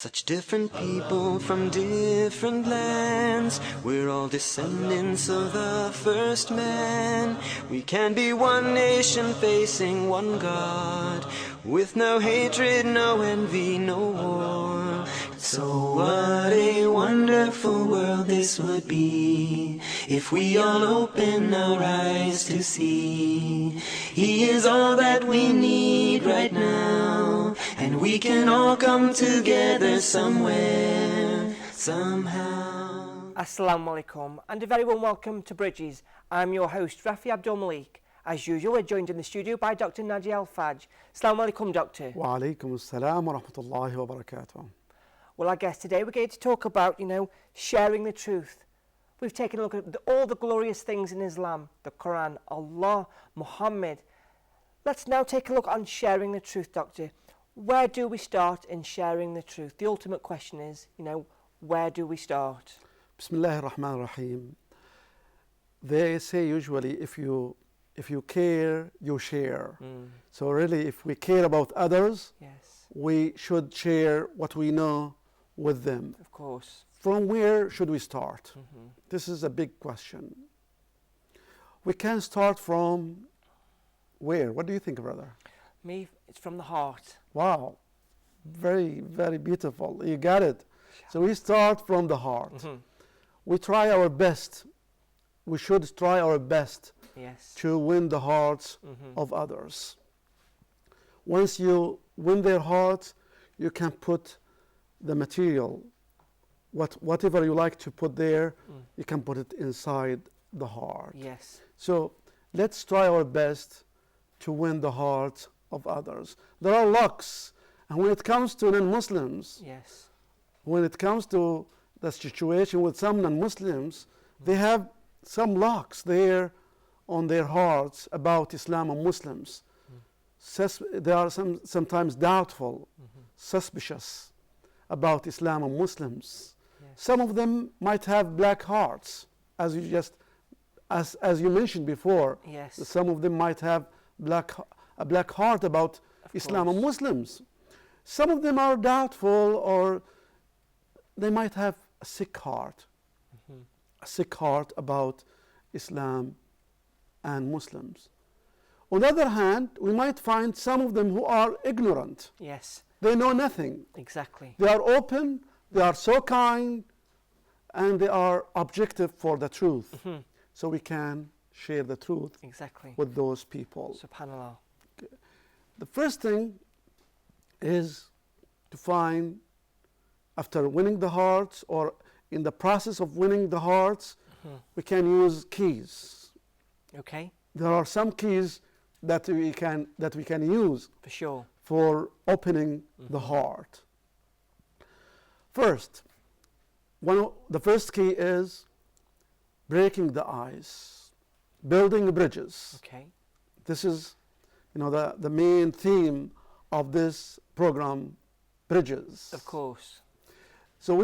Such different people from different lands. We're all descendants of the first man. We can be one nation facing one God, with no hatred, no envy, no war. So what a wonderful world this would be, if we all open our eyes to see He is all that we need right now, and we can all come together somewhere, somehow. Assalamu alaikum, and a very warm welcome to Bridges. I'm your host, Rafi Abdul Malik. As usual, we're joined in the studio by Dr. Nadia Al-Fajj. Assalamu alaikum, Doctor. Wa alaikum assalam wa rahmatullahi wa barakatuh. Well, I guess today we're going to talk about, sharing the truth. We've taken a look at all the glorious things in Islam, the Quran, Allah, Muhammad. Let's now take a look on sharing the truth, Doctor. Where do we start in sharing the truth? The ultimate question is, where do we start? Bismillahir Rahmanir Rahim. They say usually if you care, you share. So really, if we care about others, Yes, we should share what we know with them. of course. From where should we start? This is a big question. We can start from where? What do you think, brother? Me, it's from the heart. Wow, very, very beautiful. You got it. So we start from the heart. We try our best. We should try our best Yes. to win the hearts of others. Once you win their hearts, you can put the material, whatever you like to put there, you can put it inside the heart. Yes. So let's try our best to win the hearts of others. There are locks, and when it comes to non-Muslims, Yes. when it comes to the situation with some non-Muslims, they have some locks there on their hearts about Islam and Muslims. They are sometimes doubtful, suspicious about Islam and Muslims. Yes. Some of them might have black hearts, as you mentioned before. Yes. Some of them might have a black heart about Of Islam and course. Muslims. Some of them are doubtful, or they might have a sick heart, about Islam and Muslims. On the other hand, we might find some of them who are ignorant. Yes. They know nothing. Exactly. They are open, they are so kind, and they are objective for the truth. So we can share the truth Exactly. with those people. Subhanallah. The first thing is to find, after winning the hearts, or in the process of winning the hearts, we can use keys. Okay. There are some keys that we can use For sure. for opening the heart. First, the first key is breaking the ice, building bridges. Okay. This is, the main theme of this program, bridges. Of course. So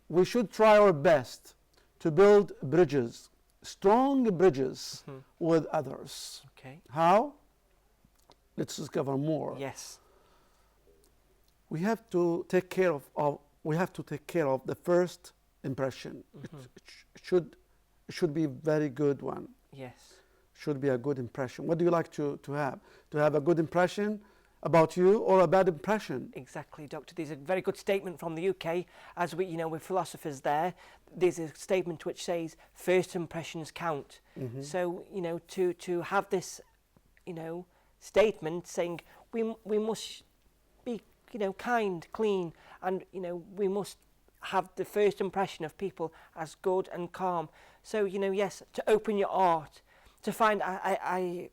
we should try our best to build bridges, strong bridges with others. Okay. How? Let's discover more. Yes. We have to take care of the first impression. It should be a very good one. Yes. Should be a good impression. What do you like to have? To have a good impression about you, or a bad impression? Exactly, Doctor. There's a very good statement from the UK, as we're philosophers there. There's a statement which says first impressions count. So, to have this, statement saying we must be, kind, clean, and, we must have the first impression of people as good and calm. So, yes, to open your heart, to find, I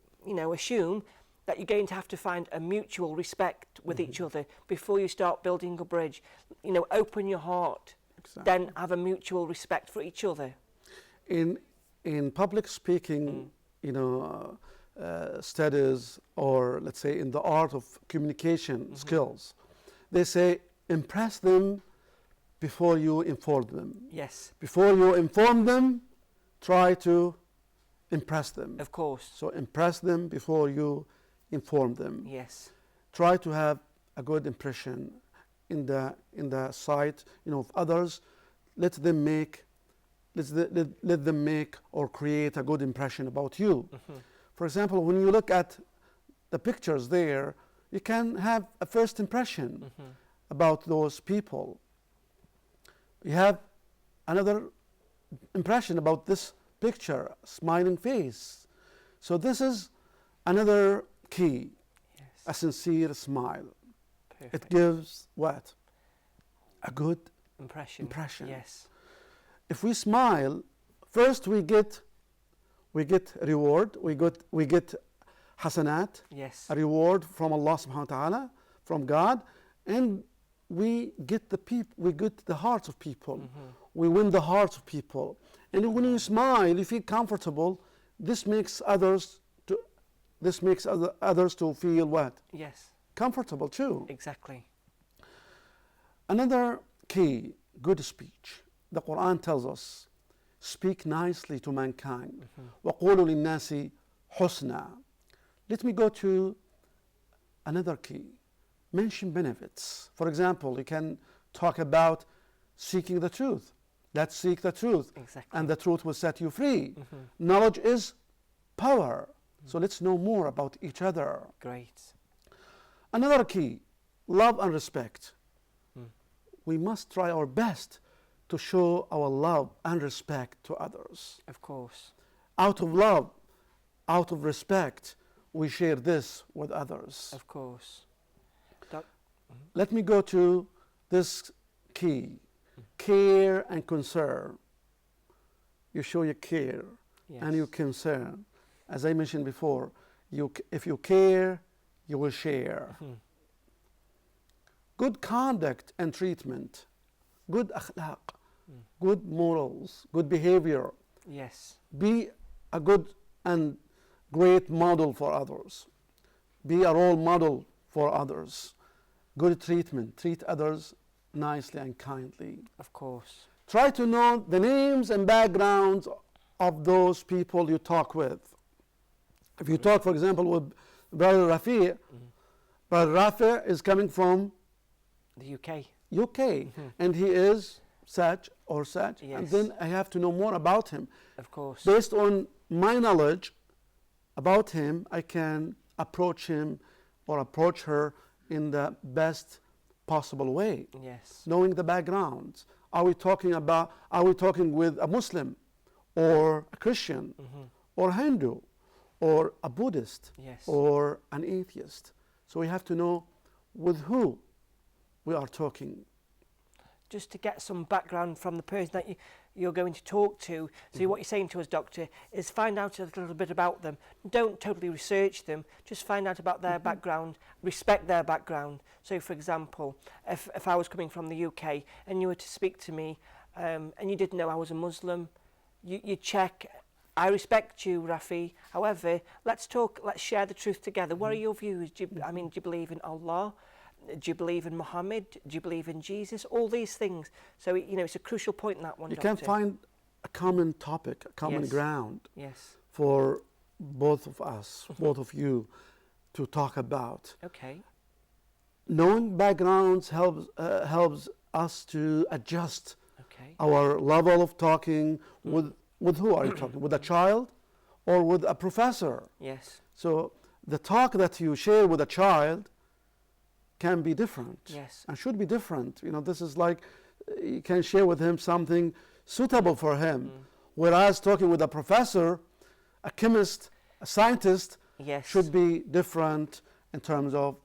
assume that you're going to have to find a mutual respect with each other before you start building a bridge. Open your heart, Exactly. then have a mutual respect for each other. In public speaking, studies, or let's say in the art of communication skills, they say impress them before you inform them. Yes, Before you inform them, try to impress them. of course. So impress them before you inform them. Yes, Try to have a good impression, in the sight, of others. Let them make let them make or create a good impression about you. For example, when you look at the pictures there, you can have a first impression about those people. You have another impression about this picture, smiling face. So this is another key, a sincere smile. Perfect. It gives what? A good Impression. Yes. If we smile, first we get reward, we get hasanat, Yes. a reward from Allah subhanahu wa ta'ala, from God, and we get the hearts of people. We win the hearts of people. And when you smile, you feel comfortable. This makes others to feel what? Yes. Comfortable too. Exactly. Another key, good speech. The Quran tells us, speak nicely to mankind. وَقُولُوا لِلنَّاسِ حُسْنًا. Let me go to another key. Mention benefits. For example, you can talk about seeking the truth. Let's seek the truth. Exactly. And the truth will set you free. Knowledge is power. So let's know more about each other. Great. Another key, love and respect. We must try our best to show our love and respect to others. Of course. Out of love, out of respect, we share this with others. Of course. Let me go to this key, care and concern. You show your care and your concern. As I mentioned before, if you care, you will share. Good conduct and treatment, good akhlaq, good morals, good behavior. Yes. Be a good and great model for others. Be a role model for others. Good treatment. Treat others nicely and kindly. Of course. Try to know the names and backgrounds of those people you talk with. If you talk, for example, with Brother Rafi, Brother Rafi is coming from The UK. UK, and he is such or such, Yes. and then I have to know more about him. Of course. Based on my knowledge about him, I can approach him or approach her in the best possible way. Yes. Knowing the background. Are we talking with a Muslim or a Christian or Hindu or a Buddhist Yes. or an atheist? So we have to know with who we are talking. Just to get some background from the person that you're going to talk to. So what you're saying to us, Doctor, is find out a little bit about them. Don't totally research them. Just find out about their background. Respect their background. So, for example, if I was coming from the UK and you were to speak to me and you didn't know I was a Muslim, you check. I respect you, Rafi. However, let's talk. Let's share the truth together. What are your views? Do you believe in Allah? Do you believe in Muhammad? Do you believe in Jesus? All these things. So, it's a crucial point in that one, You Doctor. can find a common topic, a common Yes. ground Yes. for both of us, both of you, to talk about. Okay. Knowing backgrounds helps us to adjust Okay. our level of talking with who are you talking? With a child or with a professor? Yes. So the talk that you share with a child can be different. Yes. And should be different. This is like you can share with him something suitable for him. Whereas talking with a professor, a chemist, a scientist Yes. should be different in terms of,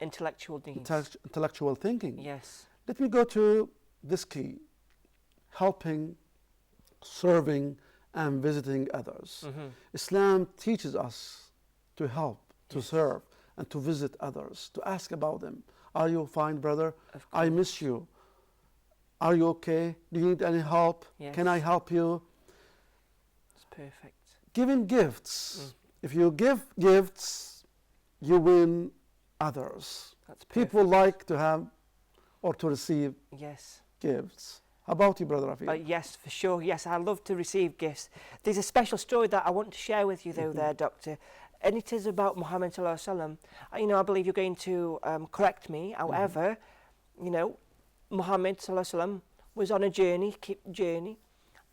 Intellectual needs. intellectual thinking. Yes. Let me go to this key, helping, serving, and visiting others. Islam teaches us to help, to serve, and to visit others, to ask about them. Are you fine, brother? Of I course. miss you. Are you okay? Do you need any help? Yes. Can I help you? It's perfect. Giving gifts. If you give gifts, you win others. That's perfect. People like to have or to receive Yes. gifts. How about you, Brother Rafi? Yes, for sure. Yes, I love to receive gifts. There's a special story that I want to share with you, though, there, Doctor. And it is about Muhammad Sallallahu Alaihi Wasallam. I believe you're going to correct me. However, you know, Muhammad sallallahu alaihi wasallam was on a journey,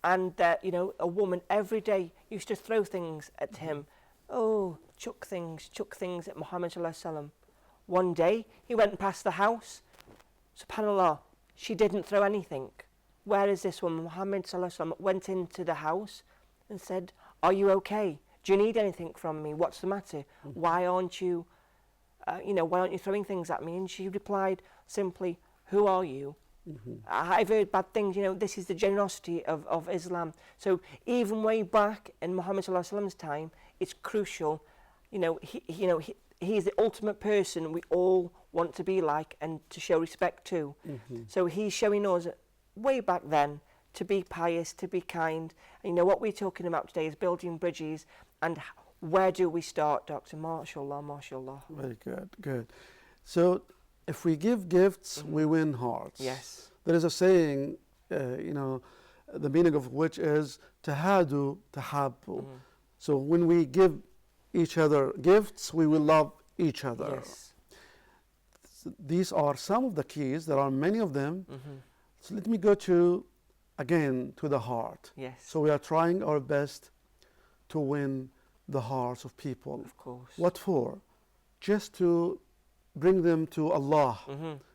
and you know, a woman every day used to throw things at him. Oh, chuck things at Muhammad sallallahu alaihi wasallam. One day he went past the house. SubhanAllah, she didn't throw anything. Where is this woman? Muhammad sallallahu alaihi wasallam went into the house and said, "Are you okay? Do you need anything from me? What's the matter? Why aren't you, why aren't you throwing things at me?" And she replied simply, "Who are you? I've heard bad things." You know, this is the generosity of Islam. So even way back in Muhammad sallallahu alaihi wasallam's time, it's crucial. He's the ultimate person we all want to be like and to show respect to. So he's showing us way back then to be pious, to be kind. And you know what we're talking about today is building bridges. And where do we start, Doctor? MashaAllah, MashaAllah. Very good, good. So if we give gifts, we win hearts. Yes. There is a saying, the meaning of which is tahadu tahabbu. So when we give each other gifts, we will love each other. Yes. These are some of the keys. There are many of them. So let me go again to the heart. Yes. So we are trying our best to win the hearts of people. Of course. What for? Just to bring them to Allah.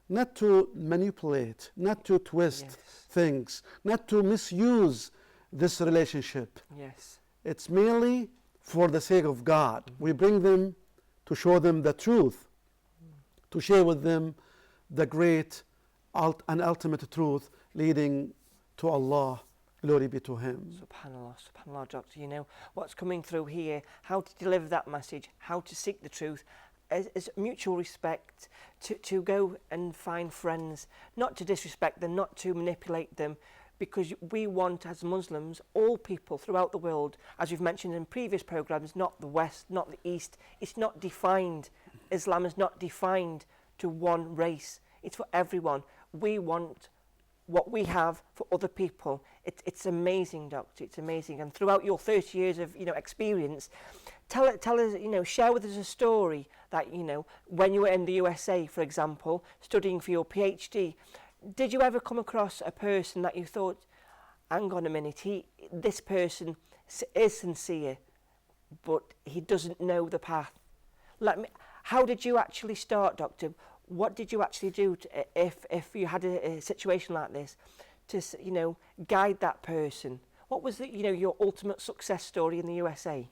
Not to manipulate, not to twist things, not to misuse this relationship. Yes. It's merely for the sake of God. We bring them to show them the truth, to share with them the great and ultimate truth leading to Allah. Glory be to Him. SubhanAllah, SubhanAllah, Doctor. You know, what's coming through here, how to deliver that message, how to seek the truth, is mutual respect, to go and find friends, not to disrespect them, not to manipulate them, because we want, as Muslims, all people throughout the world, as we've mentioned in previous programs, not the West, not the East. It's not defined. Islam is not defined to one race. It's for everyone. We want what we have for other people. It's amazing, Doctor. It's amazing. And throughout your 30 years of experience, tell us, share with us a story that when you were in the USA, for example, studying for your PhD. Did you ever come across a person that you thought, hang on a minute, this person is sincere, but he doesn't know the path? How did you actually start, Doctor? What did you actually do if you had a situation like this to guide that person? What was your ultimate success story in the USA?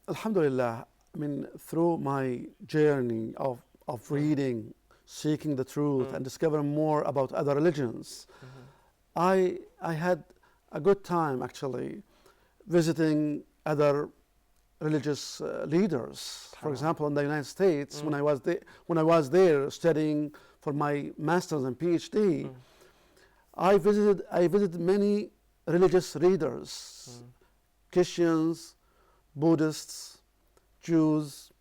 Alhamdulillah, I mean, through my journey of reading, seeking the truth and discovering more about other religions, I had a good time actually visiting other religious leaders. For example, in the United States, when I was there studying for my master's and PhD, I visited many religious leaders, Christians, Buddhists, Jews,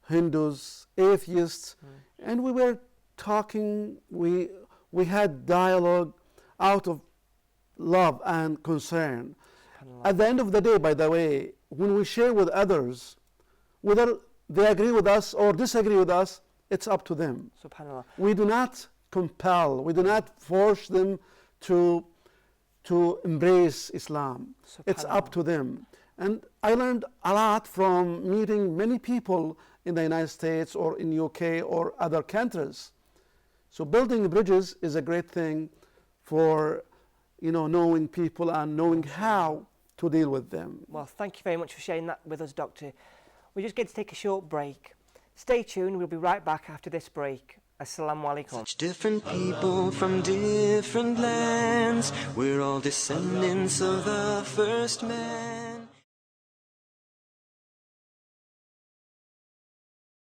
Hindus, atheists, and we were talking. We had dialogue out of love and concern. At the end of the day, by the way, when we share with others, whether they agree with us or disagree with us, it's up to them. SubhanAllah. We do not compel, we do not force them to embrace Islam. It's up to them. And I learned a lot from meeting many people in the United States or in UK or other countries. So building bridges is a great thing for knowing people and knowing how to deal with them. Well, thank you very much for sharing that with us, Doctor. We're just going to take a short break. Stay tuned, we'll be right back after this break. Assalamu alaikum. Such different people from different lands, we're all descendants of the first man.